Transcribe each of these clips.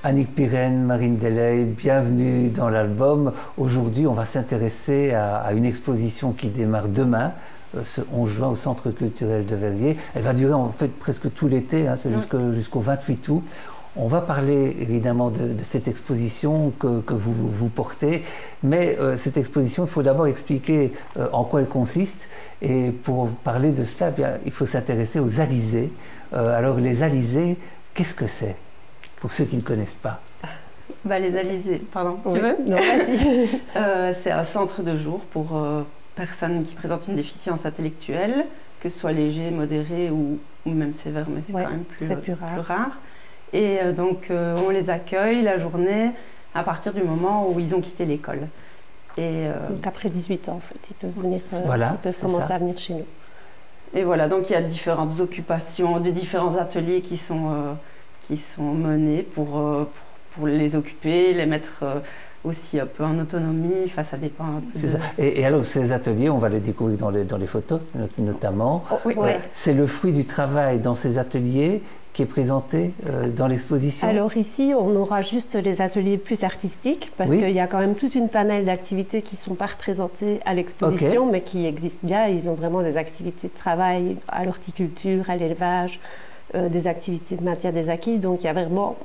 Annick Pirenne, Marine Deley, bienvenue dans l'album. Aujourd'hui, on va s'intéresser à une exposition qui démarre demain, ce 11 juin au Centre culturel de Verviers. Elle va durer en fait presque tout l'été, hein, c'est jusqu'au 28 août. On va parler évidemment de cette exposition que vous portez, mais cette exposition, il faut d'abord expliquer en quoi elle consiste. Et pour parler de cela, eh bien, il faut s'intéresser aux alizés. Alors les alizés, qu'est-ce que c'est ? Pour ceux qui ne connaissent pas. Les alizés, pardon, oui. Tu veux ? Non, vas-y. C'est un centre de jour pour personnes qui présentent une déficience intellectuelle, que ce soit léger, modéré ou même sévère, mais c'est quand même plus rare. Et donc, on les accueille la journée à partir du moment où ils ont quitté l'école. Donc après 18 ans, en fait, ils peuvent venir, voilà, ils peuvent commencer à venir chez nous. Et voilà, donc il y a différentes occupations, des différents ateliers qui sont menés pour les occuper, les mettre aussi un peu en autonomie, ça dépend un peu. C'est ça. Et alors ces ateliers, on va les découvrir dans les photos notamment. Oh, oui. C'est le fruit du travail dans ces ateliers qui est présenté dans l'exposition. Alors ici, on aura juste les ateliers plus artistiques, parce qu'il y a quand même toute une panel d'activités qui ne sont pas représentées à l'exposition, mais qui existent bien. Ils ont vraiment des activités de travail à l'horticulture, à l'élevage, des activités de maintien des acquis. Donc il y a vraiment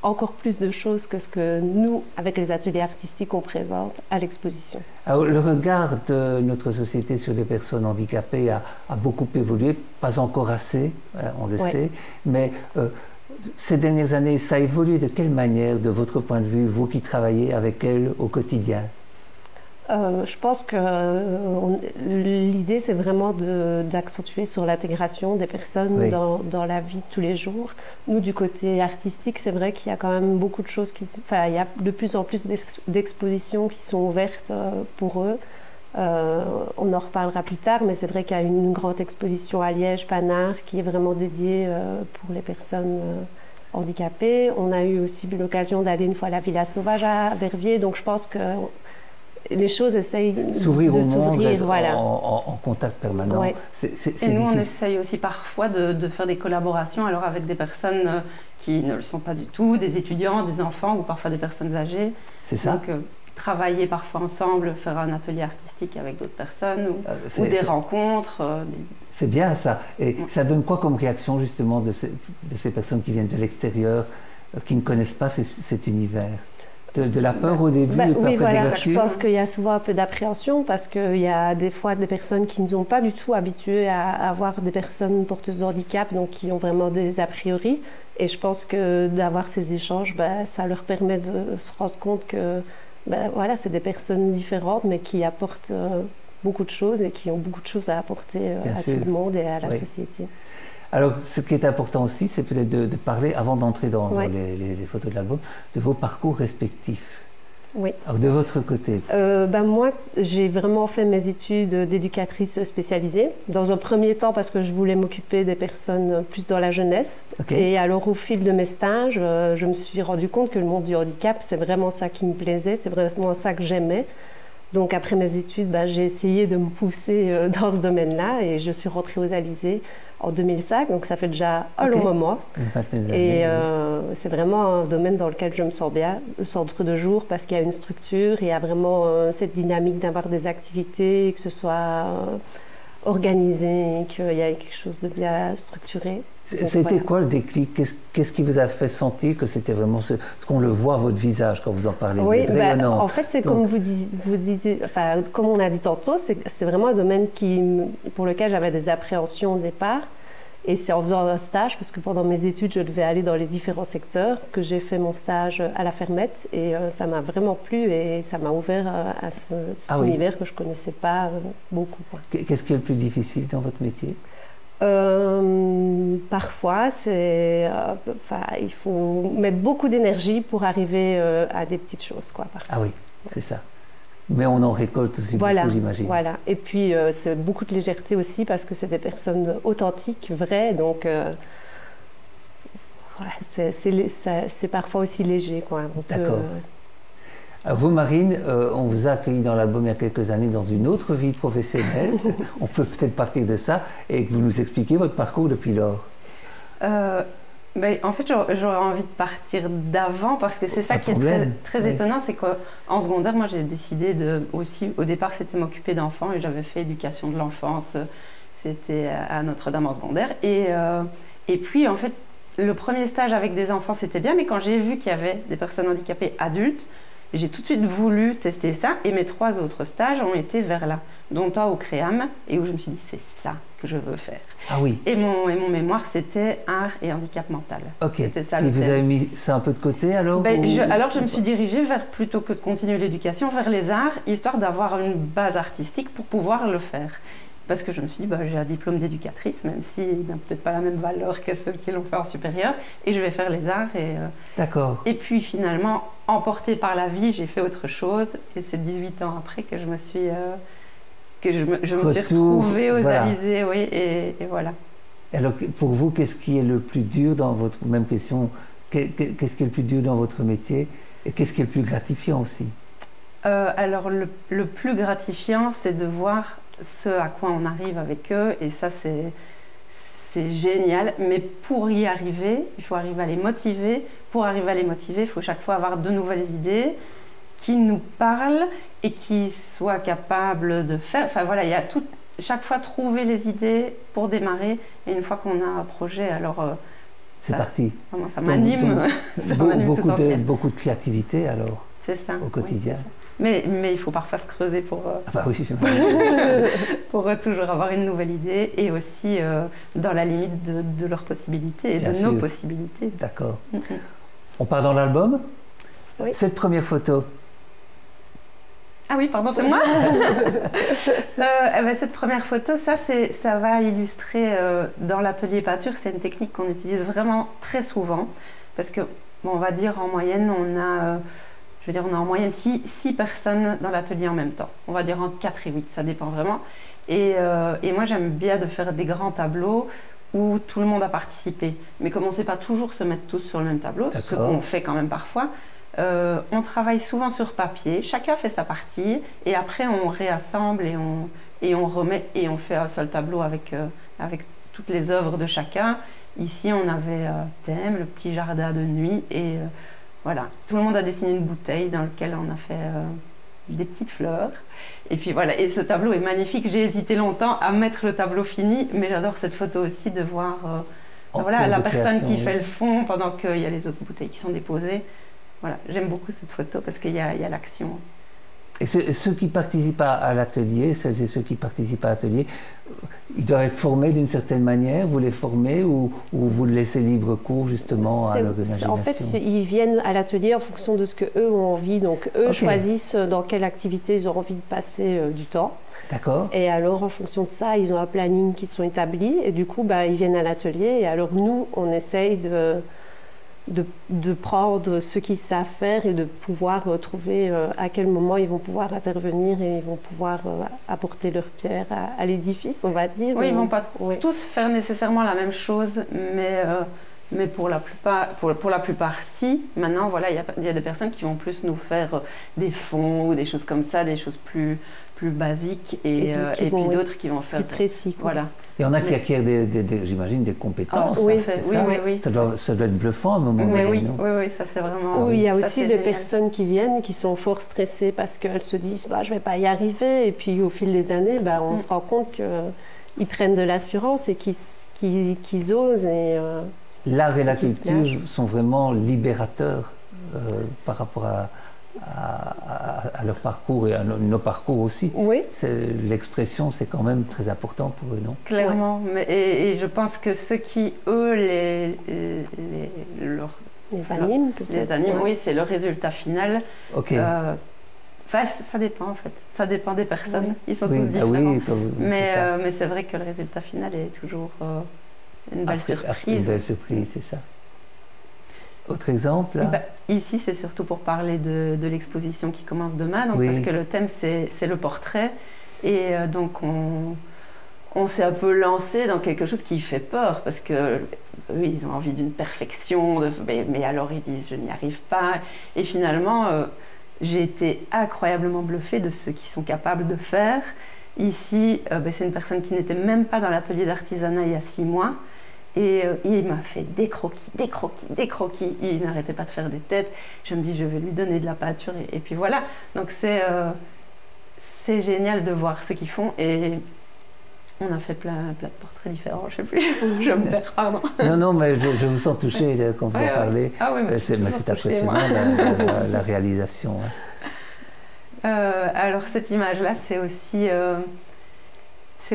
encore plus de choses que ce que nous, avec les ateliers artistiques, on présente à l'exposition. Alors, le regard de notre société sur les personnes handicapées a beaucoup évolué, pas encore assez, on le sait, mais ces dernières années, ça a évolué de quelle manière, de votre point de vue, vous qui travaillez avec elles au quotidien ? Je pense que l'idée, c'est vraiment d'accentuer sur l'intégration des personnes dans la vie de tous les jours. Nous, du côté artistique, c'est vrai qu'il y a quand même beaucoup de choses il y a de plus en plus d'expositions qui sont ouvertes pour eux. On en reparlera plus tard, mais c'est vrai qu'il y a une grande exposition à Liège, Panard, qui est vraiment dédiée pour les personnes handicapées. On a eu aussi l'occasion d'aller une fois à la Villa Sauvage à Verviers, donc je pense que les choses essayent s'ouvrir au monde, voilà. en contact permanent. Ouais. Et nous, on essaye aussi parfois de faire des collaborations alors avec des personnes qui ne le sont pas du tout, des étudiants, des enfants ou parfois des personnes âgées. C'est ça. Donc, travailler parfois ensemble, faire un atelier artistique avec d'autres personnes ou des rencontres. C'est bien ça. Et ça donne quoi comme réaction justement de ces personnes qui viennent de l'extérieur, qui ne connaissent pas cet univers ? De la peur au début, oui, voilà. Je pense qu'il y a souvent un peu d'appréhension parce qu'il y a des fois des personnes qui ne sont pas du tout habituées à avoir des personnes porteuses de handicap, donc qui ont vraiment des a priori. Et je pense que d'avoir ces échanges, ça leur permet de se rendre compte que voilà, c'est des personnes différentes, mais qui apportent beaucoup de choses et qui ont beaucoup de choses à apporter à tout le monde et à la société. Alors, ce qui est important aussi, c'est peut-être de parler, avant d'entrer dans les photos de l'album, de vos parcours respectifs. Oui. Alors, de votre côté moi, j'ai vraiment fait mes études d'éducatrice spécialisée. Dans un premier temps, parce que je voulais m'occuper des personnes plus dans la jeunesse. Et alors, au fil de mes stages, je me suis rendu compte que le monde du handicap, c'est vraiment ça qui me plaisait, c'est vraiment ça que j'aimais. Donc, après mes études, j'ai essayé de me pousser dans ce domaine-là et je suis rentrée aux Alizés en 2005, donc ça fait déjà un long moment. Et c'est vraiment un domaine dans lequel je me sens bien, le centre de jour, parce qu'il y a une structure, il y a vraiment cette dynamique d'avoir des activités, que ce soit organisé, qu'il y ait quelque chose de bien structuré. C'était quoi le déclic ? Qu'est-ce qui vous a fait sentir que c'était vraiment ce qu'on le voit à votre visage quand vous en parlez ? Oui, en fait, c'est comme vous dites, comme on a dit tantôt, c'est vraiment un domaine pour lequel j'avais des appréhensions au départ. Et c'est en faisant un stage, parce que pendant mes études, je devais aller dans les différents secteurs, que j'ai fait mon stage à la Fermette. Et ça m'a vraiment plu et ça m'a ouvert à cet univers que je ne connaissais pas beaucoup. Qu'est-ce qui est le plus difficile dans votre métier ? Parfois, il faut mettre beaucoup d'énergie pour arriver à des petites choses. Parfois. Ah oui, c'est ça. Mais on en récolte aussi beaucoup, j'imagine. Voilà. Et puis, c'est beaucoup de légèreté aussi parce que c'est des personnes authentiques, vraies. Donc, c'est parfois aussi léger. D'accord. Vous, Marine, on vous a accueilli dans l'album il y a quelques années dans une autre vie professionnelle. On peut peut-être partir de ça et que vous nous expliquiez votre parcours depuis lors. En fait, j'aurais envie de partir d'avant parce que c'est ça qui est très étonnant, c'est qu'en secondaire, moi j'ai décidé aussi, au départ c'était m'occuper d'enfants et j'avais fait éducation de l'enfance, c'était à Notre-Dame en secondaire. Et puis en fait, le premier stage avec des enfants c'était bien, mais quand j'ai vu qu'il y avait des personnes handicapées adultes, j'ai tout de suite voulu tester ça et mes 3 autres stages ont été vers là, dont un au Créam et où je me suis dit c'est ça que je veux faire. Ah oui. Et mon mémoire c'était art et handicap mental. Ok. C'était ça. Et vous avez mis ça un peu de côté alors Alors je me suis dirigée vers, plutôt que de continuer l'éducation, vers les arts, histoire d'avoir une base artistique pour pouvoir le faire. Parce que je me suis dit, j'ai un diplôme d'éducatrice, même s'il n'a peut-être pas la même valeur que ceux qui l'ont fait en supérieur, et je vais faire les arts. D'accord. Et puis finalement, emportée par la vie, j'ai fait autre chose, et c'est 18 ans après que je me suis, je me suis retrouvée aux Alizés, oui, et voilà. Alors pour vous, qu'est-ce qui est le plus dur dans votre, même question, qu'est-ce qui est le plus dur dans votre métier, et qu'est-ce qui est le plus gratifiant aussi? Alors le plus gratifiant, c'est de voir ce à quoi on arrive avec eux, et ça c'est génial, mais pour y arriver, il faut arriver à les motiver. Pour arriver à les motiver, il faut chaque fois avoir de nouvelles idées qui nous parlent et qui soient capables de faire. Enfin voilà, il y a chaque fois trouver les idées pour démarrer, et une fois qu'on a un projet, alors c'est parti. Vraiment, ça m'anime. Beaucoup de créativité alors. C'est ça. Au quotidien. Oui, mais il faut parfois se creuser pour, pour toujours avoir une nouvelle idée, et aussi dans la limite de leurs possibilités et de nos possibilités. D'accord. On part dans l'album. Oui. Cette première photo. Ah oui, pardon, c'est moi. Cette première photo, ça va illustrer dans l'atelier peinture. C'est une technique qu'on utilise vraiment très souvent parce que, on va dire en moyenne, on a en moyenne 6 personnes dans l'atelier en même temps. On va dire entre 4 et 8, ça dépend vraiment. Et moi, j'aime bien de faire des grands tableaux où tout le monde a participé. Mais comme on ne sait pas toujours se mettre tous sur le même tableau, ce qu'on fait quand même parfois, on travaille souvent sur papier, chacun fait sa partie, et après on réassemble et on remet, et on fait un seul tableau avec toutes les œuvres de chacun. Ici, on avait un thème, le petit jardin de nuit, et voilà, tout le monde a dessiné une bouteille dans laquelle on a fait des petites fleurs. Et puis voilà, et ce tableau est magnifique. J'ai hésité longtemps à mettre le tableau fini, mais j'adore cette photo aussi de voir la personne qui fait le fond pendant qu'il y a les autres bouteilles qui sont déposées. Voilà, j'aime beaucoup cette photo parce qu'il y a l'action. Et ceux qui participent à l'atelier, celles et ceux qui participent à l'atelier, ils doivent être formés d'une certaine manière. Vous les formez ou vous laissez libre cours justement à leur imagination? En fait, ils viennent à l'atelier en fonction de ce qu'eux ont envie. Donc eux choisissent dans quelle activité ils ont envie de passer du temps. D'accord. Et alors en fonction de ça, ils ont un planning qui sont établis. Et du coup, ils viennent à l'atelier. Et alors nous, on essaye de prendre ce qu'ils savent faire et de pouvoir trouver à quel moment ils vont pouvoir intervenir et ils vont pouvoir apporter leur pierre à l'édifice, on va dire. Oui, ils ne vont pas tous faire nécessairement la même chose, mais pour la plupart, si. Maintenant, voilà, il y a des personnes qui vont plus nous faire des fonds ou des choses comme ça, des choses plus basiques, et puis d'autres qui vont faire plus précis. Voilà. Il y en a qui acquièrent, j'imagine, des compétences. Oui, ça doit être bluffant à un moment donné. Oui, ça c'est vraiment. Oui, il y a aussi des personnes qui viennent qui sont fort stressées parce qu'elles se disent je ne vais pas y arriver. Et puis au fil des années, on se rend compte qu'ils prennent de l'assurance et qu'ils osent. L'art et la culture sont vraiment libérateurs par rapport à leur parcours et à nos parcours aussi. Oui. L'expression, c'est quand même très important pour eux, non? Clairement. Et je pense que ceux qui, eux, les animent peut-être. Les animent, oui, c'est le résultat final. Ok. Ça dépend en fait. Ça dépend des personnes. Ils sont tous différents. Mais c'est vrai que le résultat final est toujours une belle surprise. Une belle surprise, c'est ça. Autre exemple là? Ici, c'est surtout pour parler de l'exposition qui commence demain, parce que le thème, c'est le portrait. Et donc, on s'est un peu lancé dans quelque chose qui fait peur, parce qu'eux, ils ont envie d'une perfection, mais alors ils disent « je n'y arrive pas ». Et finalement, j'ai été incroyablement bluffée de ce qu'ils sont capables de faire. Ici, c'est une personne qui n'était même pas dans l'atelier d'artisanat il y a 6 mois. Et il m'a fait des croquis, des croquis, des croquis. Il n'arrêtait pas de faire des têtes. Je me dis, je vais lui donner de la peinture. Et puis voilà. Donc c'est génial de voir ce qu'ils font. Et on a fait plein de portraits différents. Je ne sais plus, je me perds, pardon. Non, mais je vous sens touché quand vous en parlez. Ah oui, mais c'est impressionnant la réalisation. Alors cette image-là, c'est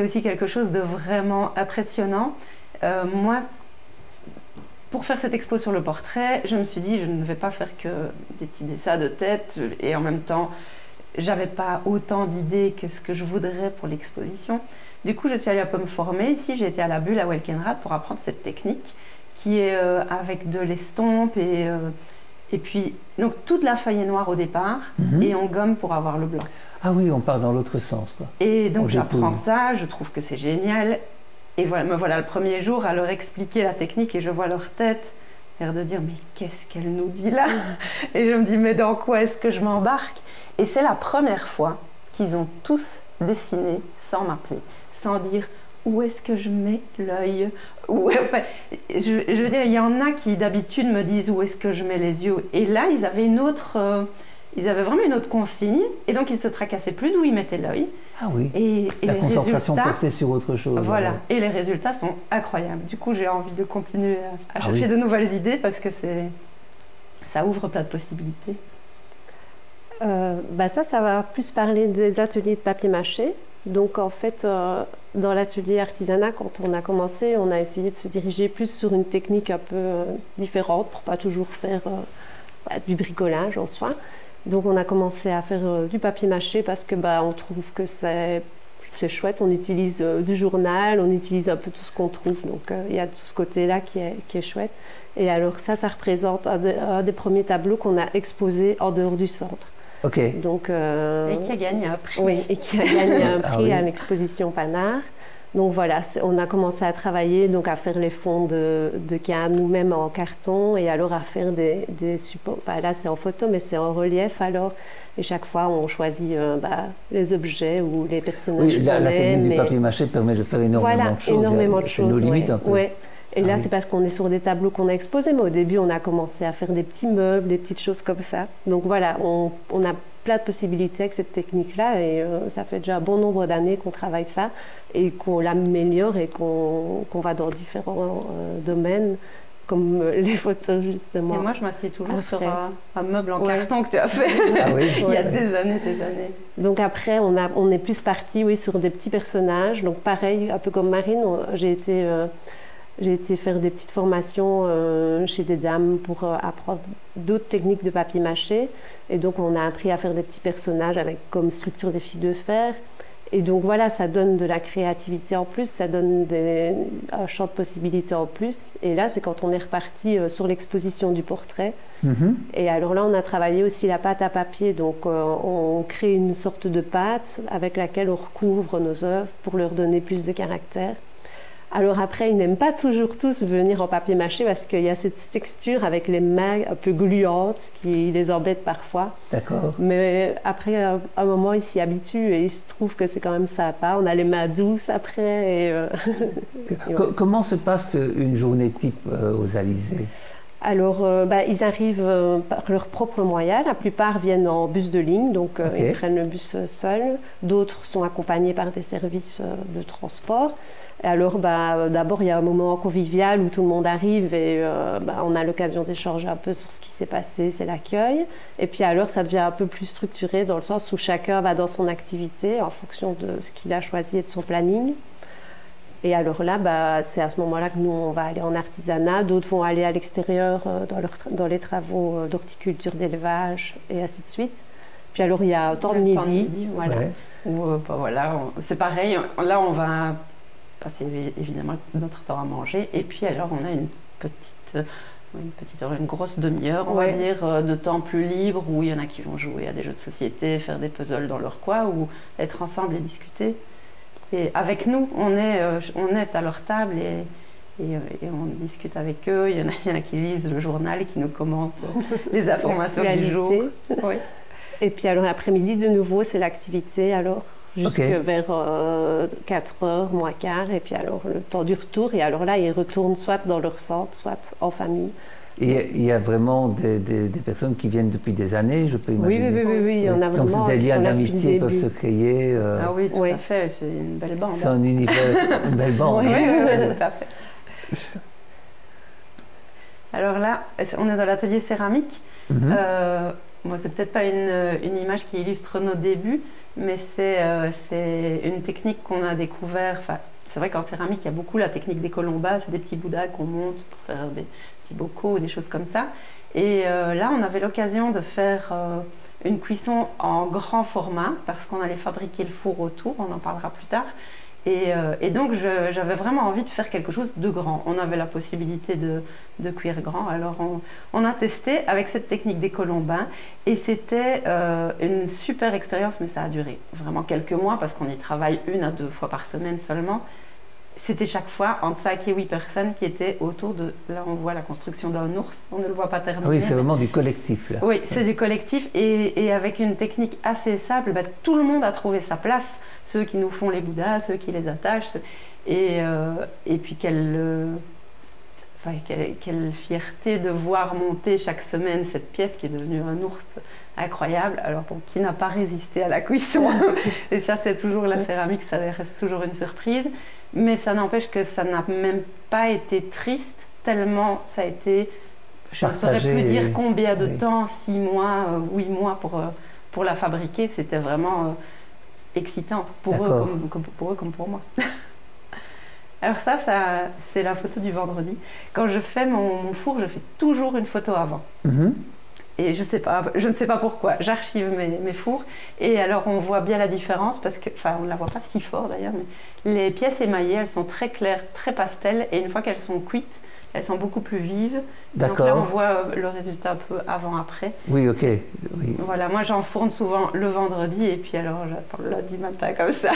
aussi quelque chose de vraiment impressionnant. Moi, pour faire cette expo sur le portrait, je me suis dit, je ne vais pas faire que des petits dessins de tête, et en même temps, j'avais pas autant d'idées que ce que je voudrais pour l'exposition. Du coup, je suis allée un peu me former. Ici, j'ai été à la Bulle à Welkenrad pour apprendre cette technique qui est avec de l'estompe et puis donc toute la feuille est noire au départ et on gomme pour avoir le blanc. Ah oui, on part dans l'autre sens, quoi. Et donc j'apprends ça, je trouve que c'est génial. Et voilà, me voilà le premier jour à leur expliquer la technique et je vois leur tête, l'air de dire mais qu'est-ce qu'elle nous dit là? Et je me dis mais dans quoi est-ce que je m'embarque? Et c'est la première fois qu'ils ont tous dessiné sans m'appeler, sans dire où est-ce que je mets l'œil. Enfin, je veux dire, il y en a qui d'habitude me disent où est-ce que je mets les yeux. Et là, ils avaient vraiment une autre consigne, et donc ils se tracassaient plus d'où ils mettaient l'œil. Ah oui. Et la concentration portée sur autre chose. Voilà. Alors. Et les résultats sont incroyables. Du coup, j'ai envie de continuer à chercher de nouvelles idées parce que ça ouvre plein de possibilités. Ça va plus parler des ateliers de papier mâché. Donc en fait, dans l'atelier artisanat, quand on a commencé, on a essayé de se diriger plus sur une technique un peu différente pour pas toujours faire du bricolage en soi. Donc on a commencé à faire du papier mâché parce que on trouve que c'est chouette. On utilise du journal, on utilise un peu tout ce qu'on trouve. Donc il y a tout ce côté-là qui est chouette. Et alors ça représente un des premiers tableaux qu'on a exposé en dehors du centre. Okay. Donc, et qui a gagné un prix. Oui, et qui a gagné un prix à l'exposition Panard. Donc voilà, on a commencé à travailler, donc à faire les fonds de canne nous-mêmes en carton et alors à faire des supports. Là, c'est en photo, mais c'est en relief alors. Et chaque fois, on choisit les objets ou les personnages. Oui, la technique du papier mâché permet de faire énormément de choses. Énormément de choses. C'est nos limites un peu. Ouais. Et là, c'est parce qu'on est sur des tableaux qu'on a exposés, mais au début, on a commencé à faire des petits meubles, des petites choses comme ça. Donc voilà, on a plein de possibilités avec cette technique-là et ça fait déjà un bon nombre d'années qu'on travaille ça et qu'on l'améliore et qu'on va dans différents domaines, comme les photos, justement. Et moi, je m'assieds toujours sur un meuble en carton que tu as fait il y a des années. Donc après, on est plus parti sur des petits personnages. Donc pareil, un peu comme Marine, j'ai été faire des petites formations chez des dames pour apprendre d'autres techniques de papier mâché. Et donc, on a appris à faire des petits personnages avec comme structure des fils de fer. Et donc, voilà, ça donne de la créativité en plus, ça donne un champ de possibilités en plus. Et là, c'est quand on est reparti sur l'exposition du portrait. Et alors là, on a travaillé aussi la pâte à papier. Donc, on crée une sorte de pâte avec laquelle on recouvre nos œuvres pour leur donner plus de caractère. Alors après, ils n'aiment pas toujours tous venir en papier mâché parce qu'il y a cette texture avec les mains un peu gluantes qui les embête parfois. D'accord. Mais après, à un moment, ils s'y habituent et ils se trouvent que c'est quand même sympa. On a les mains douces après. Comment se passe une journée type aux Alizés ? Alors, ils arrivent par leurs propres moyens. La plupart viennent en bus de ligne, donc ils prennent le bus seuls. D'autres sont accompagnés par des services de transport. Et alors, d'abord, il y a un moment convivial où tout le monde arrive et on a l'occasion d'échanger un peu sur ce qui s'est passé, c'est l'accueil. Et puis alors, ça devient un peu plus structuré dans le sens où chacun va dans son activité en fonction de ce qu'il a choisi et de son planning. Et alors là, c'est à ce moment-là que nous, on va aller en artisanat. D'autres vont aller à l'extérieur dans les travaux d'horticulture, d'élevage et ainsi de suite. Puis alors, il y a un temps de midi. Voilà. Ouais. Où, c'est pareil. Là, on va passer évidemment notre temps à manger. Et puis alors, on a une grosse demi-heure, on va dire, de temps plus libre où il y en a qui vont jouer à des jeux de société, faire des puzzles dans leur coin ou être ensemble et discuter. Et avec nous, on est à leur table et on discute avec eux. Il y en a qui lisent le journal et qui nous commentent les informations du jour. Oui. Et puis alors l'après-midi, de nouveau, c'est l'activité. Alors vers 4h, moins quart, et puis alors le temps du retour, et alors là, ils retournent soit dans leur centre, soit en famille. Et il y a vraiment des personnes qui viennent depuis des années, je peux imaginer. Oui, on a donc vraiment des liens d'amitié peuvent se créer. Ah oui, tout à fait, c'est une belle bande. C'est un univers, une belle bande. Oui, tout à fait. Alors là, on est dans l'atelier céramique. Moi, c'est peut-être pas une image qui illustre nos débuts, mais c'est une technique qu'on a découvert. C'est vrai qu'en céramique, il y a beaucoup la technique des colombas, c'est des petits bouddhas qu'on monte pour faire des petits bocaux ou des choses comme ça. Et là, on avait l'occasion de faire une cuisson en grand format parce qu'on allait fabriquer le four autour, on en parlera plus tard. Et donc, j'avais vraiment envie de faire quelque chose de grand. On avait la possibilité de cuire grand. Alors, on a testé avec cette technique des colombins. Et c'était une super expérience, mais ça a duré vraiment quelques mois parce qu'on y travaille 1 à 2 fois par semaine seulement. C'était chaque fois entre 5 et 8 personnes qui étaient autour de... Là, on voit la construction d'un ours. On ne le voit pas terminer. Oui, c'est vraiment du collectif, là. Oui, c'est du collectif. Et avec une technique assez simple, tout le monde a trouvé sa place. Ceux qui nous font les bouddhas, ceux qui les attachent. Et puis, quelle fierté de voir monter chaque semaine cette pièce qui est devenue un ours incroyable. Alors, bon, qui n'a pas résisté à la cuisson. Et ça, c'est toujours la céramique, ça reste toujours une surprise. Mais ça n'empêche que ça n'a même pas été triste, tellement ça a été, je ne saurais plus dire combien de temps, 6 mois, 8 mois pour la fabriquer. C'était vraiment excitant pour eux comme pour moi. Alors ça c'est la photo du vendredi. Quand je fais mon four, je fais toujours une photo avant. Et je ne sais pas pourquoi, j'archive mes fours et alors on voit bien la différence parce que, enfin on ne la voit pas si fort d'ailleurs, mais les pièces émaillées, elles sont très claires, très pastel et une fois qu'elles sont cuites, elles sont beaucoup plus vives. Donc là on voit le résultat un peu avant-après. Oui, ok. Oui. Voilà, moi j'enfourne souvent le vendredi et puis alors j'attends le lundi matin comme ça.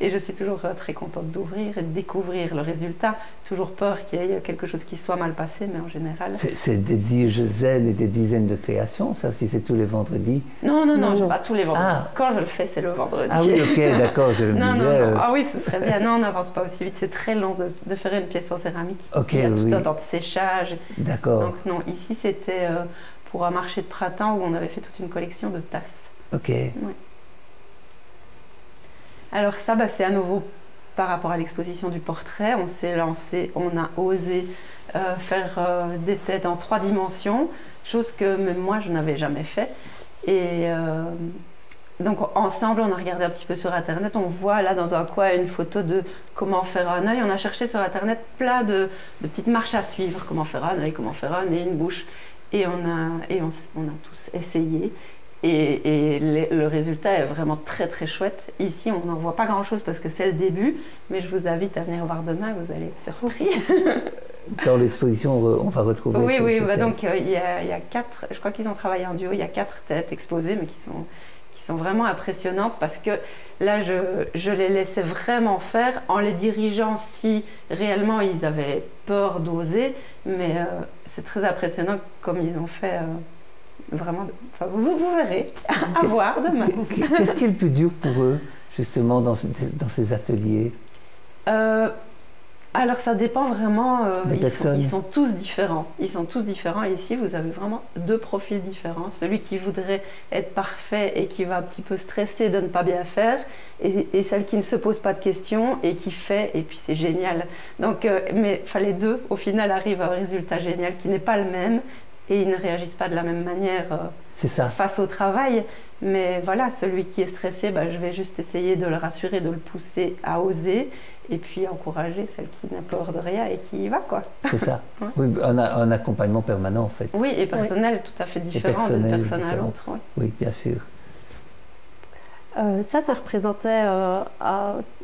Et je suis toujours très contente d'ouvrir et de découvrir le résultat. Toujours peur qu'il y ait quelque chose qui soit mal passé, mais en général... C'est des dizaines et des dizaines de créations, ça, si c'est tous les vendredis? Non, pas tous les vendredis. Ah. Quand je le fais, c'est le vendredi. Ah oui, ok, d'accord, je me disais... Non. Ah oui, ce serait bien. Non, on n'avance pas aussi vite. C'est très long de faire une pièce en céramique. Ok, il y a tout un temps de séchage. D'accord. Donc non, ici c'était pour un marché de printemps où on avait fait toute une collection de tasses. Ok. Ouais. Alors ça, c'est à nouveau par rapport à l'exposition du portrait. On s'est lancé, on a osé faire des têtes en 3 dimensions, chose que même moi je n'avais jamais fait. Et donc ensemble, on a regardé un petit peu sur Internet. On voit là dans un coin une photo de comment faire un œil. On a cherché sur Internet plein de petites marches à suivre. Comment faire un œil, comment faire un nez, une bouche. Et on a tous essayé. Et le résultat est vraiment très très chouette. Ici, on n'en voit pas grand-chose parce que c'est le début. Mais je vous invite à venir voir demain, vous allez être surpris. Dans l'exposition, on va retrouver... Oui, donc il y a 4... Je crois qu'ils ont travaillé en duo. Il y a 4 têtes exposées, mais qui sont vraiment impressionnantes parce que là, je les laissais vraiment faire en les dirigeant si réellement ils avaient peur d'oser. Mais c'est très impressionnant comme ils ont fait vraiment. Enfin, vous verrez, à voir demain. Qu'est-ce qui est le plus dur pour eux, justement, dans ces ateliers? Alors ça dépend vraiment, ils sont tous différents. Ils sont tous différents et ici vous avez vraiment 2 profils différents. Celui qui voudrait être parfait et qui va un petit peu stresser de ne pas bien faire et celle qui ne se pose pas de questions et qui fait et puis c'est génial. Donc, mais les 2 au final arrivent à un résultat génial qui n'est pas le même et ils ne réagissent pas de la même manière face au travail. Mais voilà, celui qui est stressé, je vais juste essayer de le rassurer, de le pousser à oser et puis encourager celle qui n'a peur de rien et qui y va, quoi. C'est ça. Ouais. Oui, un accompagnement permanent, en fait. Oui, et personnel, tout à fait différent d'une personne à l'autre. Ouais. Oui, bien sûr. Ça représentait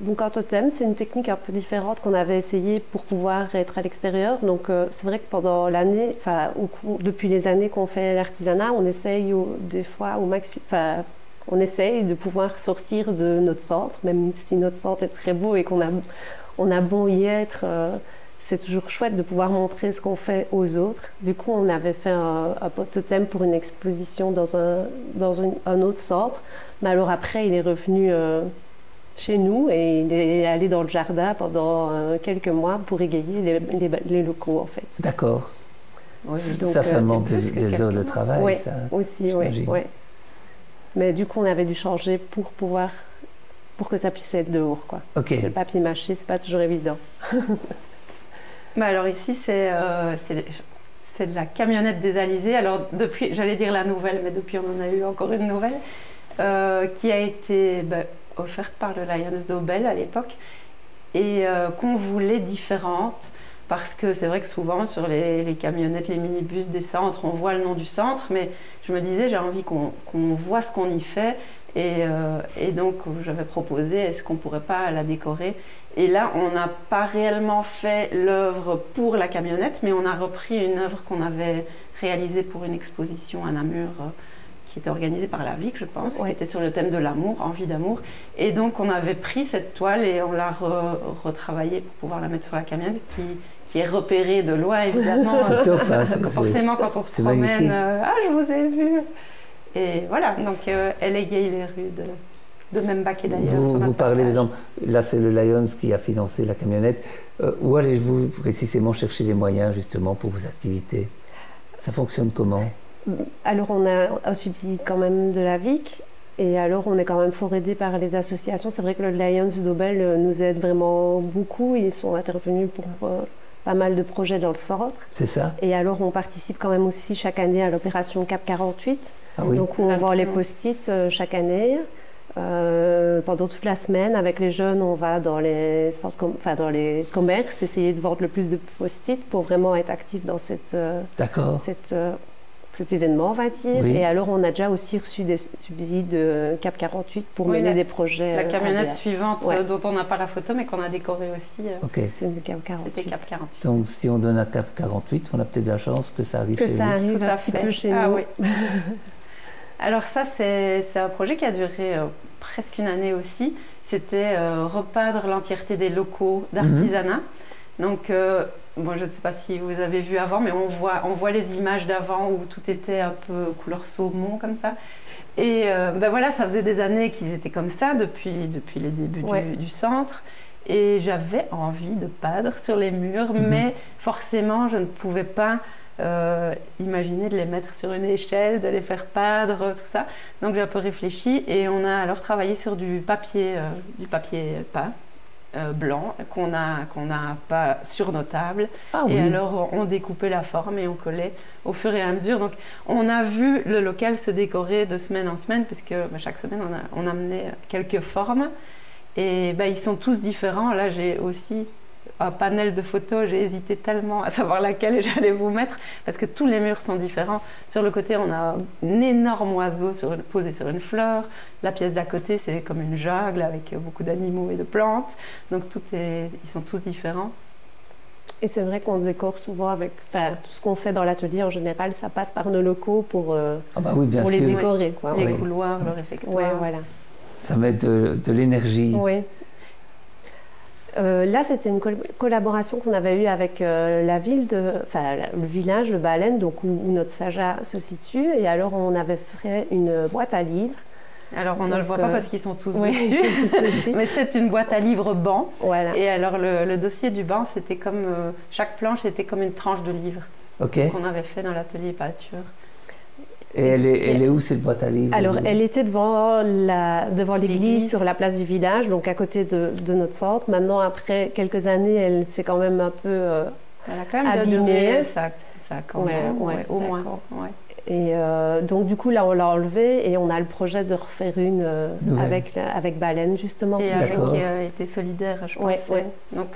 donc un totem. C'est une technique un peu différente qu'on avait essayé pour pouvoir être à l'extérieur. Donc c'est vrai que pendant l'année, depuis les années qu'on fait l'artisanat, on essaye des fois on essaye de pouvoir sortir de notre centre, même si notre centre est très beau et qu'on a bon y être. C'est toujours chouette de pouvoir montrer ce qu'on fait aux autres. Du coup, on avait fait un totem pour une exposition dans un autre centre. Mais alors après, il est revenu chez nous et il est allé dans le jardin pendant quelques mois pour égayer les locaux en fait. D'accord. Oui, ça demande des heures de travail. Oui, ça, aussi, oui. Mais du coup, on avait dû changer pour que ça puisse être dehors, quoi. Okay. Le papier mâché, c'est pas toujours évident. Bah alors ici, c'est de la camionnette des Alizés. Alors depuis, j'allais dire la nouvelle, mais depuis on en a eu encore une nouvelle, qui a été offerte par le Lions d'Aubel à l'époque et qu'on voulait différente. Parce que c'est vrai que souvent sur les camionnettes, les minibus des centres, on voit le nom du centre, mais je me disais j'ai envie qu'on voit ce qu'on y fait et donc j'avais proposé est-ce qu'on pourrait pas la décorer. Et là on n'a pas réellement fait l'œuvre pour la camionnette, mais on a repris une œuvre qu'on avait réalisée pour une exposition à Namur qui était organisée par la VIC, je pense, qui était sur le thème de l'amour, envie d'amour. Et donc on avait pris cette toile et on l'a retravaillée pour pouvoir la mettre sur la camionnette qui est repérée de loin, évidemment. C'est top, hein, forcément, quand on se promène, ah, je vous ai vu. Et voilà, donc elle égaye les rues de Membach et d'ailleurs. Vous parlez, par exemple, là c'est le Lions qui a financé la camionnette. Où allez-vous précisément chercher des moyens justement pour vos activités? Ça fonctionne comment? Alors on a un subside quand même de la VIC et alors on est quand même fort aidé par les associations. C'est vrai que le Lions d'Aubel nous aide vraiment beaucoup. Ils sont intervenus pour pas mal de projets dans le centre. C'est ça. Et alors on participe quand même aussi chaque année à l'opération Cap 48. Ah oui. Donc on vend les post-it chaque année. Pendant toute la semaine, avec les jeunes, on va dans les centres, dans les commerces, essayer de vendre le plus de post-it pour vraiment être actif dans cet événement, on va dire. Oui. Et alors, on a déjà aussi reçu des subsides de Cap 48 pour mener des projets. La camionnette suivante, dont on n'a pas la photo, mais qu'on a décorée aussi, c'est de Cap 48. C'était Cap 48. Donc, si on donne à Cap 48, on a peut-être de la chance que ça arrive chez nous. Que ça arrive un petit peu chez nous. Oui. Alors ça, c'est un projet qui a duré presque une année aussi. C'était repeindre l'entièreté des locaux d'artisanat. Donc, bon, je ne sais pas si vous avez vu avant, mais on voit les images d'avant où tout était un peu couleur saumon comme ça. Et voilà, ça faisait des années qu'ils étaient comme ça depuis les débuts du centre. Et j'avais envie de peindre sur les murs, mais forcément, je ne pouvais pas imaginer de les mettre sur une échelle, de les faire peindre, tout ça. Donc j'ai un peu réfléchi et on a alors travaillé sur du papier peint. Blanc qu'on a pas sur nos tables et alors on découpait la forme et on collait au fur et à mesure. Donc on a vu le local se décorer de semaine en semaine puisque chaque semaine on amenait quelques formes et ils sont tous différents. Là j'ai aussi un panel de photos, j'ai hésité tellement à savoir laquelle j'allais vous mettre parce que tous les murs sont différents. Sur le côté, on a un énorme oiseau posé sur une fleur. La pièce d'à côté, c'est comme une jungle avec beaucoup d'animaux et de plantes. Donc ils sont tous différents. Et c'est vrai qu'on décore souvent avec tout ce qu'on fait dans l'atelier en général, ça passe par nos locaux pour les décorer. Quoi. Les couloirs, le réfectoire. Ouais, voilà. Ça met de l'énergie. Oui. Là, c'était une collaboration qu'on avait eue avec la ville, le village de Baleine, donc où notre Saja se situe. Et alors, on avait fait une boîte à livres. Alors, on ne le voit pas parce qu'ils sont tous dessus, mais c'est une boîte à livres banc. Voilà. Et alors, le dossier du banc, c'était comme chaque planche était comme une tranche de livre qu'on avait fait dans l'atelier peinture. Et elle est où cette boîte à livres? Alors, elle était devant l'église sur la place du village, donc à côté de notre centre. Maintenant, après quelques années, elle s'est quand même un peu elle a quand même abîmée. Ça quand même, au moins. Ouais. Et donc, du coup, là, on l'a enlevée et on a le projet de refaire une avec Baleine, justement. Et avec été solidaire, je pense. Ouais. Donc,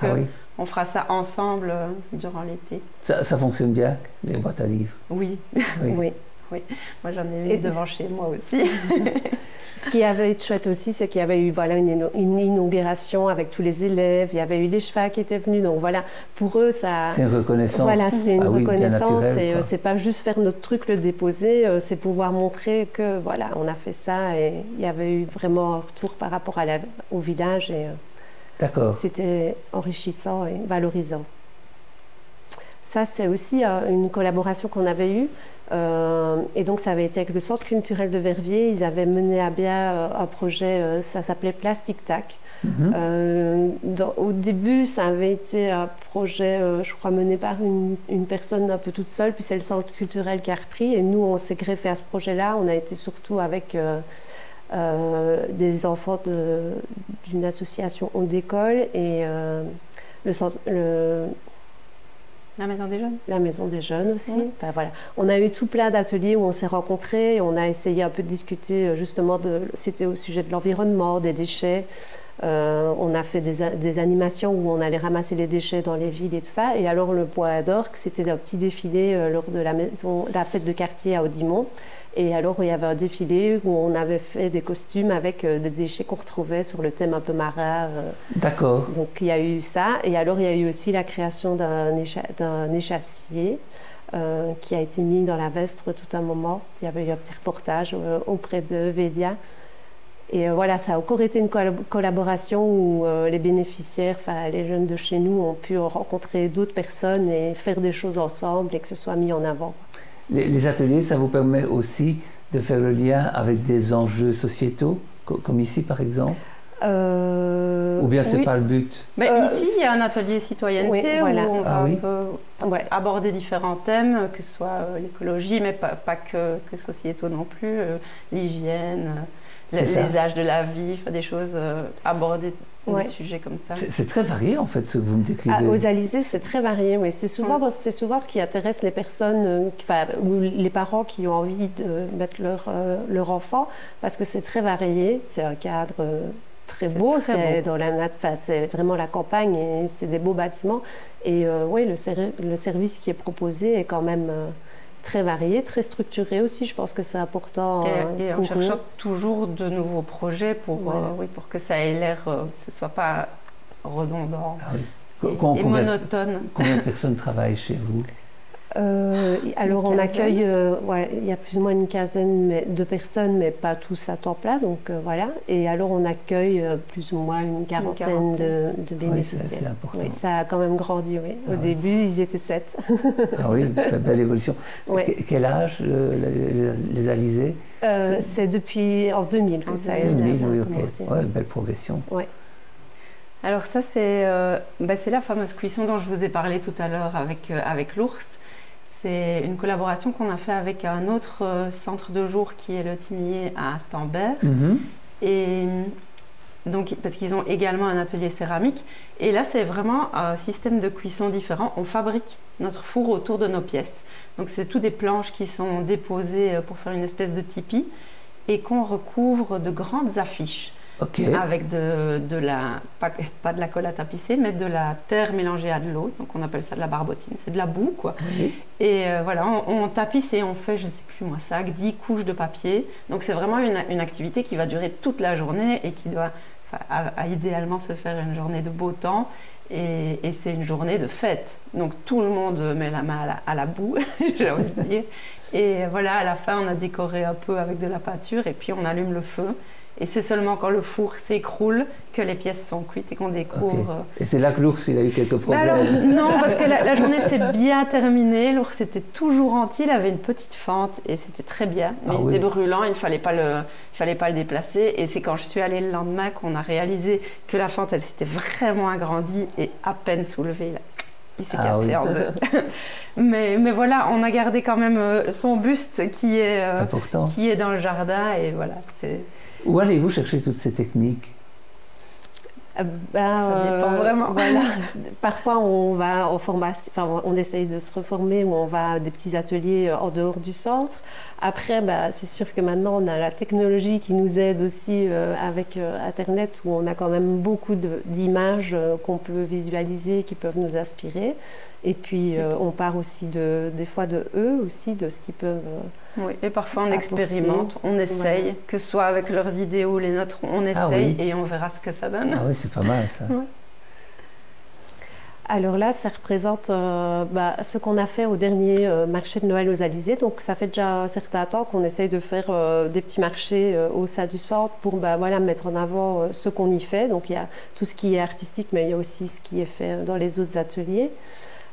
on fera ça ensemble durant l'été. Ça fonctionne bien, les boîtes à livres? Oui. Oui, moi j'en ai mis devant chez moi aussi. Ce qui avait été chouette aussi, c'est qu'il y avait eu une inauguration avec tous les élèves, il y avait eu les chevaux qui étaient venus, donc voilà, pour eux ça... C'est une reconnaissance. Voilà, c'est une reconnaissance et c'est pas juste faire notre truc, le déposer, c'est pouvoir montrer que voilà, on a fait ça et il y avait eu vraiment un retour par rapport au village et d'accord. C'était enrichissant et valorisant. Ça, c'est aussi une collaboration qu'on avait eue. Et donc, ça avait été avec le Centre culturel de Verviers. Ils avaient mené à bien un projet, ça s'appelait Plastic Tac. Au début, ça avait été un projet, je crois, mené par une personne un peu toute seule, puis c'est le Centre culturel qui a repris. Et nous, on s'est greffé à ce projet-là. On a été surtout avec des enfants d'une association Onde d'école et la Maison des Jeunes. La Maison des Jeunes aussi. Oui. Enfin, voilà. On a eu tout plein d'ateliers où on s'est rencontrés et on a essayé un peu de discuter justement, c'était au sujet de l'environnement, des déchets. On a fait des animations où on allait ramasser les déchets dans les villes et tout ça. Et alors le Bois d'Orgue, c'était un petit défilé lors de la fête de quartier à Audimont. Et alors il y avait un défilé où on avait fait des costumes avec des déchets qu'on retrouvait sur le thème un peu marin. D'accord. Donc il y a eu ça. Et alors il y a eu aussi la création d'un échassier qui a été mis dans la Vestre tout un moment. Il y avait eu un petit reportage auprès de Védia. Et voilà, ça a encore été une collaboration où les bénéficiaires, les jeunes de chez nous, ont pu rencontrer d'autres personnes et faire des choses ensemble et que ce soit mis en avant. Les ateliers, ça vous permet aussi de faire le lien avec des enjeux sociétaux, comme ici par exemple ou bien c'est pas le but? Mais ici, il y a un atelier citoyenneté où on va un peu aborder différents thèmes, que ce soit l'écologie, mais pas que sociétaux non plus, l'hygiène, les âges de la vie, des choses aborder des sujets comme ça. C'est très varié en fait ce que vous me décrivez. Aux Alizés, c'est très varié, oui. C'est souvent ce qui intéresse les personnes, ou les parents qui ont envie de mettre leur enfant, parce que c'est très varié, c'est un cadre très beau, c'est dans la c'est vraiment la campagne et c'est des beaux bâtiments. Et oui, le service qui est proposé est quand même très varié, très structuré aussi. Je pense que c'est important. Et en cherchant toujours de nouveaux projets pour que ça ait l'air, que ce ne soit pas redondant et monotone. Combien de personnes travaillent chez vous? Alors on accueille, il y a plus ou moins une quinzaine de personnes, mais pas tous à temps plein, donc voilà. Et alors on accueille plus ou moins une quarantaine de bénéficiaires. C'est important. Oui, ça a quand même grandi, oui. Au début, ils étaient 7. Ah oui, belle évolution. Quel âge les Alizés? C'est depuis en 2000 que ça a 2000, oui, ok. Ouais, belle progression. Ouais. Alors ça, c'est la fameuse cuisson dont je vous ai parlé tout à l'heure avec l'ours. C'est une collaboration qu'on a fait avec un autre centre de jour qui est le Tinier à Stambert. Et donc, parce qu'ils ont également un atelier céramique. Et là, c'est vraiment un système de cuisson différent. On fabrique notre four autour de nos pièces. Donc, c'est tout des planches qui sont déposées pour faire une espèce de tipi et qu'on recouvre de grandes affiches. Avec pas de la colle à tapisser, mais de la terre mélangée à de l'eau. Donc on appelle ça de la barbotine, c'est de la boue quoi. Et voilà, on tapisse et on fait, je sais plus moi, 10 couches de papier. Donc c'est vraiment une activité qui va durer toute la journée et qui doit idéalement se faire une journée de beau temps. Et c'est une journée de fête. Donc tout le monde met la main à la boue, j'ai envie de dire. Et voilà, à la fin, on a décoré un peu avec de la peinture et puis on allume le feu. Et c'est seulement quand le four s'écroule que les pièces sont cuites et qu'on découvre. Et c'est là que l'ours il a eu quelques problèmes. Alors, non, parce que la journée s'est bien terminée. L'ours était toujours entier, il avait une petite fente et c'était très bien. Mais il était brûlant, il ne fallait pas le déplacer. Et c'est quand je suis allée le lendemain qu'on a réalisé que la fente, elle s'était vraiment agrandie et à peine soulevée. Il s'est cassé en deux. mais voilà, on a gardé quand même son buste qui est dans le jardin. Et voilà, c'est... Où allez-vous chercher toutes ces techniques? Ça dépend vraiment. Voilà. Parfois, on va en formation, on essaye de se reformer ou on va à des petits ateliers en dehors du centre. Après, c'est sûr que maintenant, on a la technologie qui nous aide aussi avec Internet où on a quand même beaucoup d'images qu'on peut visualiser, qui peuvent nous inspirer. Et puis, on part aussi des fois de eux aussi, de ce qu'ils peuvent oui, et parfois on expérimente, on essaye, que ce soit avec leurs idées ou les nôtres, on essaye et on verra ce que ça donne. Ah oui, c'est pas mal ça. Alors là, ça représente ce qu'on a fait au dernier marché de Noël aux Alizés. Donc ça fait déjà un certain temps qu'on essaye de faire des petits marchés au sein du centre pour mettre en avant ce qu'on y fait. Donc il y a tout ce qui est artistique, mais il y a aussi ce qui est fait dans les autres ateliers.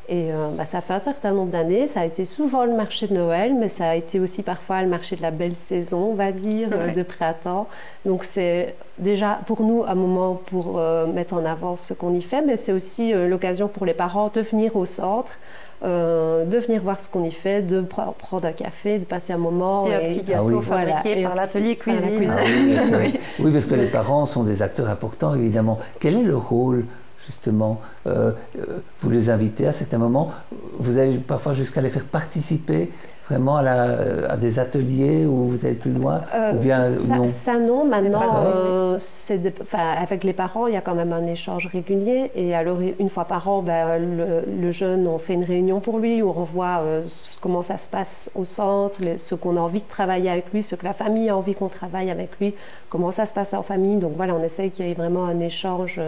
Et ça fait un certain nombre d'années, ça a été souvent le marché de Noël, mais ça a été aussi parfois le marché de la belle saison, on va dire, de printemps. Donc c'est déjà pour nous un moment pour mettre en avant ce qu'on y fait, mais c'est aussi l'occasion pour les parents de venir au centre, de venir voir ce qu'on y fait, de prendre un café, de passer un moment. Et un petit gâteau fabriqué par l'atelier cuisine. Oui, parce que les parents sont des acteurs importants, évidemment. Quel est le rôle justement, vous les invitez à certains moments, vous allez parfois jusqu'à les faire participer vraiment à des ateliers où vous allez plus loin ou bien non? Ça non, maintenant, avec les parents, il y a quand même un échange régulier et alors une fois par an, le jeune, on fait une réunion pour lui, où on revoit comment ça se passe au centre, ce qu'on a envie de travailler avec lui, ce que la famille a envie qu'on travaille avec lui, comment ça se passe en famille. Donc voilà, on essaye qu'il y ait vraiment un échange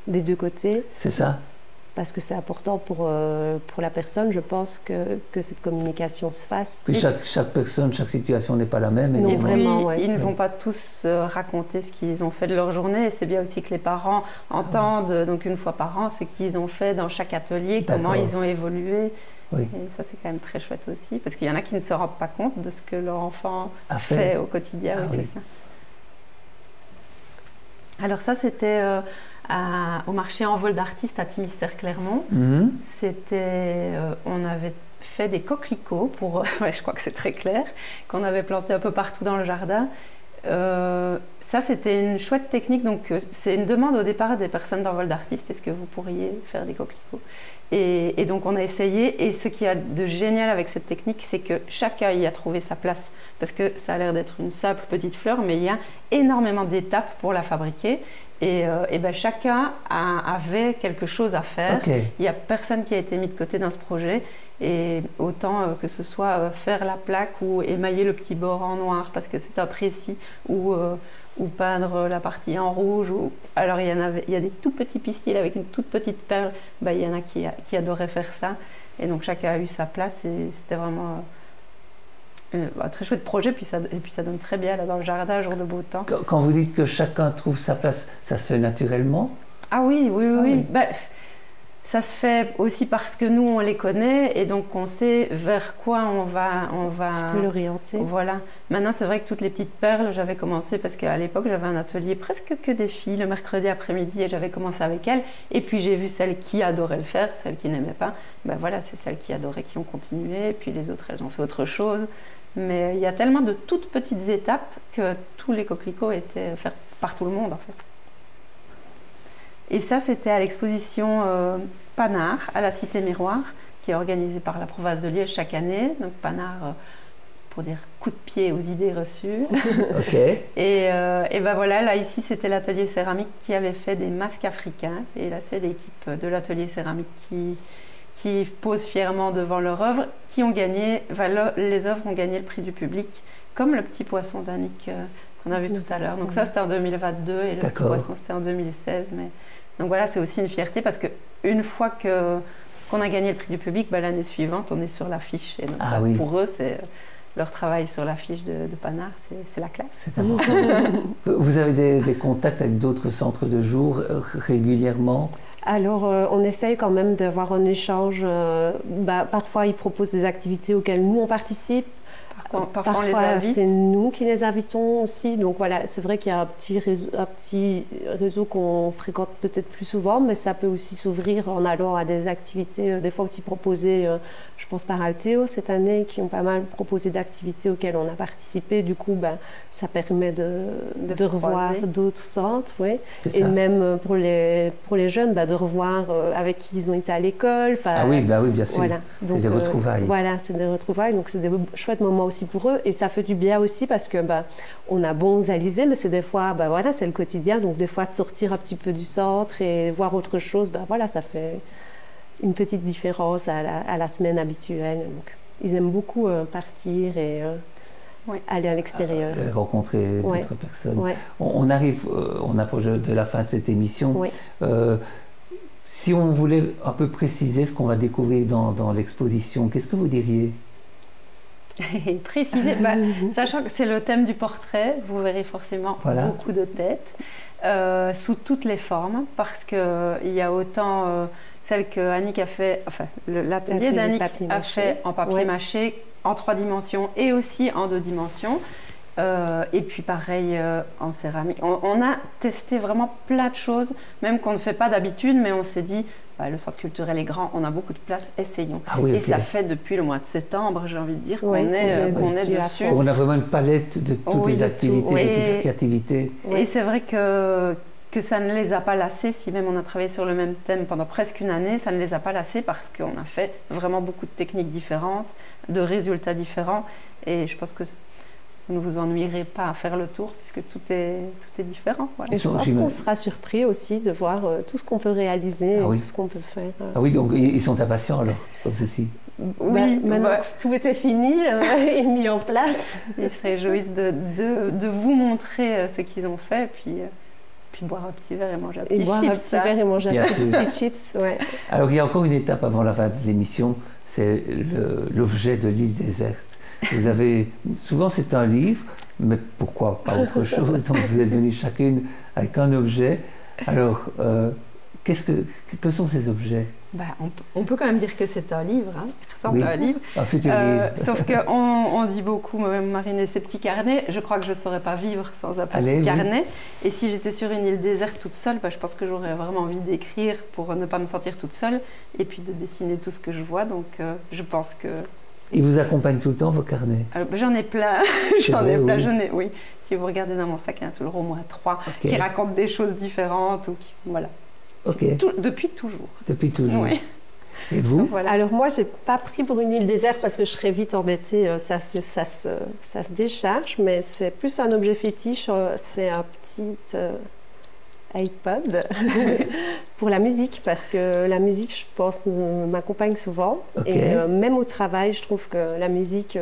des deux côtés. C'est ça. Parce que c'est important pour la personne, je pense, que cette communication se fasse. Puis chaque personne, chaque situation n'est pas la même. Non, vraiment, ils ne vont pas tous raconter ce qu'ils ont fait de leur journée. C'est bien aussi que les parents entendent, donc une fois par an, ce qu'ils ont fait dans chaque atelier, comment ils ont évolué. Oui. Et ça, c'est quand même très chouette aussi, parce qu'il y en a qui ne se rendent pas compte de ce que leur enfant fait au quotidien. C'est ça. Alors ça, c'était au marché Envol d'artistes à Thimister-Clermont. On avait fait des coquelicots pour, je crois que c'est très clair, qu'on avait planté un peu partout dans le jardin. Ça, c'était une chouette technique. Donc, c'est une demande au départ des personnes d'Envol d'artistes. Est-ce que vous pourriez faire des coquelicots? Et donc, on a essayé. Et ce qu'il y a de génial avec cette technique, c'est que chacun y a trouvé sa place. Parce que ça a l'air d'être une simple petite fleur, mais il y a énormément d'étapes pour la fabriquer. Et chacun avait quelque chose à faire. Il n'y a personne qui a été mis de côté dans ce projet. Et autant que ce soit faire la plaque ou émailler le petit bord en noir parce que c'est imprécis, ou peindre la partie en rouge. Alors il y a des tout petits pistils avec une toute petite perle. Il y en a qui adoraient faire ça. Et donc chacun a eu sa place et c'était vraiment un très chouette projet. Et puis ça donne très bien là, dans le jardin, jour de beau temps. Quand vous dites que chacun trouve sa place, ça se fait naturellement? Ah oui. Ça se fait aussi parce que nous, on les connaît et donc on sait vers quoi on va tu peux l'orienter. Voilà. Maintenant, c'est vrai que toutes les petites perles, j'avais commencé parce qu'à l'époque, j'avais un atelier presque que des filles le mercredi après-midi et j'avais commencé avec elles. Et puis, j'ai vu celles qui adoraient le faire, celles qui n'aimaient pas. C'est celles qui adoraient qui ont continué. Et puis, les autres, elles ont fait autre chose. Mais il y a tellement de toutes petites étapes que tous les coquelicots étaient faits par tout le monde, en fait. Et ça, c'était à l'exposition Panard, à la Cité Miroir, qui est organisée par la province de Liège chaque année. Donc Panard, pour dire coup de pied aux idées reçues. Et voilà, là ici, c'était l'atelier céramique qui avait fait des masques africains. Et là, c'est l'équipe de l'atelier céramique qui pose fièrement devant leur œuvre, qui ont gagné, les œuvres ont gagné le prix du public, comme le petit poisson d'Annick qu'on a vu tout à l'heure. Donc ça, c'était en 2022 et le petit poisson, c'était en 2016. Donc voilà, c'est aussi une fierté parce qu'une fois qu'on a gagné le prix du public, l'année suivante, on est sur l'affiche. Et donc, pour eux, c'est leur travail sur l'affiche de Panard, c'est la classe. C'est important. Vous avez des contacts avec d'autres centres de jour régulièrement? Alors, on essaye quand même d'avoir un échange. Parfois, ils proposent des activités auxquelles nous, on participe. Parfois, on les invite. C'est nous qui les invitons aussi. Donc voilà, c'est vrai qu'il y a un petit réseau qu'on fréquente peut-être plus souvent, mais ça peut aussi s'ouvrir en allant à des activités, des fois aussi proposées, je pense par Altéo cette année, qui ont pas mal proposé d'activités auxquelles on a participé. Du coup, ça permet de revoir d'autres centres. Oui. Et même pour les jeunes, de revoir avec qui ils ont été à l'école. Oui, bien sûr. Voilà. C'est des retrouvailles. Voilà, c'est des retrouvailles. Donc c'est des chouettes moments aussi pour eux et ça fait du bien aussi parce que on a bon réalisé, mais c'est des fois c'est le quotidien, donc des fois de sortir un petit peu du centre et voir autre chose, ça fait une petite différence à la semaine habituelle. Donc ils aiment beaucoup partir et aller à l'extérieur, rencontrer d'autres personnes. On approche de la fin de cette émission. Si on voulait un peu préciser ce qu'on va découvrir dans l'exposition, qu'est-ce que vous diriez? Préciser, sachant que c'est le thème du portrait, vous verrez forcément beaucoup de têtes sous toutes les formes, parce qu'il y a autant celle que Annick a fait, enfin l'atelier d'Annick a fait en papier mâché, en 3 dimensions et aussi en 2 dimensions. Et puis pareil en céramique. On a testé vraiment plein de choses, même qu'on ne fait pas d'habitude, mais on s'est dit, le centre culturel est grand, on a beaucoup de place, essayons. Et ça fait depuis le mois de septembre, j'ai envie de dire, qu'on est dessus. On a vraiment une palette de toutes les activités, de toute la créativité. Et c'est vrai que ça ne les a pas lassés, si même on a travaillé sur le même thème pendant presque une année, ça ne les a pas lassés parce qu'on a fait vraiment beaucoup de techniques différentes, de résultats différents. Et je pense que vous ne vous ennuierez pas à faire le tour puisque tout est différent. Voilà. Et je pense qu'on sera surpris aussi de voir tout ce qu'on peut réaliser, tout ce qu'on peut faire. Ah oui, donc ils sont impatients alors, comme ceci. Oui, maintenant que tout était fini et mis en place. Ils se réjouissent de vous montrer ce qu'ils ont fait, puis boire un petit verre et manger un petit chips. Boire un petit verre et manger un petit chips, ouais. Alors il y a encore une étape avant la fin de l'émission, c'est l'objet de l'île déserte. Vous avez, souvent c'est un livre, mais pourquoi pas autre chose? Donc vous êtes venus chacune avec un objet. Alors, que sont ces objets? On peut quand même dire que c'est un livre, hein. Ça ressemble à un livre. Un futur livre. Sauf qu'on dit beaucoup, moi-même Marine et ses petits carnets, je crois que je ne saurais pas vivre sans un petit carnet. Et si j'étais sur une île déserte toute seule, je pense que j'aurais vraiment envie d'écrire pour ne pas me sentir toute seule et puis de dessiner tout ce que je vois. Donc je pense que... Ils vous accompagnent tout le temps, vos carnets? J'en ai plein, oui. Si vous regardez dans mon sac, il y en a toujours au moins 3 qui racontent des choses différentes. Voilà. Depuis toujours. Depuis toujours. Oui. Et vous? Donc, voilà. Alors moi, je n'ai pas pris pour une île déserte parce que je serais vite embêtée, ça se décharge, mais c'est plus un objet fétiche, c'est un petit iPod pour la musique, parce que la musique, je pense, m'accompagne souvent. Et même au travail, je trouve que la musique...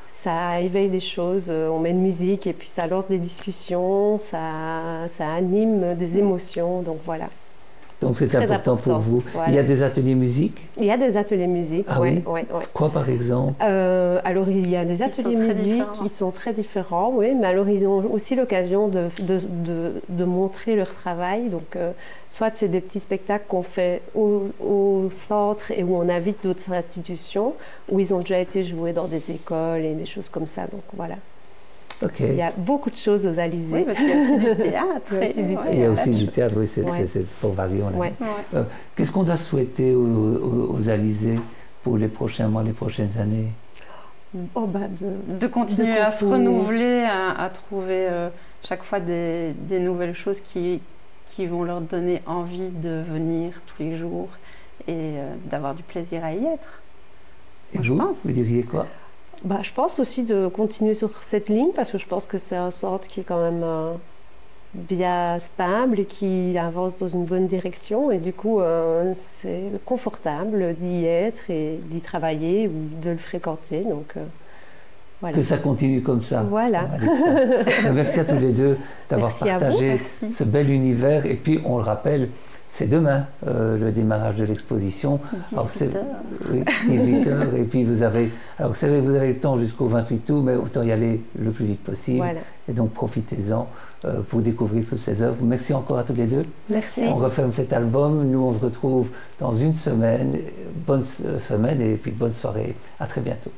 ça éveille des choses, on met une musique et puis ça lance des discussions, ça anime des émotions, donc voilà. Donc c'est important pour vous. Voilà. Il y a des ateliers musique? Il y a des ateliers musique, oui. Quoi par exemple? Alors il y a des ateliers musique qui sont très différents, oui, mais alors ils ont aussi l'occasion de montrer leur travail, donc soit c'est des petits spectacles qu'on fait au centre et où on invite d'autres institutions, où ils ont déjà été joués dans des écoles et des choses comme ça, donc voilà. Il y a beaucoup de choses aux Alizés. Oui, parce qu'il y a aussi du théâtre. Il y a aussi du théâtre, oui, c'est fort varié. Qu'est-ce qu'on doit souhaiter aux Alizés pour les prochains mois, les prochaines années? De continuer à se renouveler, à trouver chaque fois des nouvelles choses qui vont leur donner envie de venir tous les jours et d'avoir du plaisir à y être. Et vous diriez quoi? Je pense aussi de continuer sur cette ligne parce que je pense que c'est un centre qui est quand même bien stable et qui avance dans une bonne direction et du coup c'est confortable d'y être et d'y travailler ou de le fréquenter. Donc, voilà. Que ça continue comme ça. Voilà. Merci à tous les deux d'avoir partagé ce bel univers et puis on le rappelle, c'est demain le démarrage de l'exposition. 18h. Et puis vous avez le temps jusqu'au 28 août, mais autant y aller le plus vite possible. Voilà. Et donc profitez-en pour découvrir toutes ces œuvres. Merci encore à tous les deux. Merci. On referme cet album. Nous, on se retrouve dans une semaine. Bonne semaine et puis bonne soirée. À très bientôt.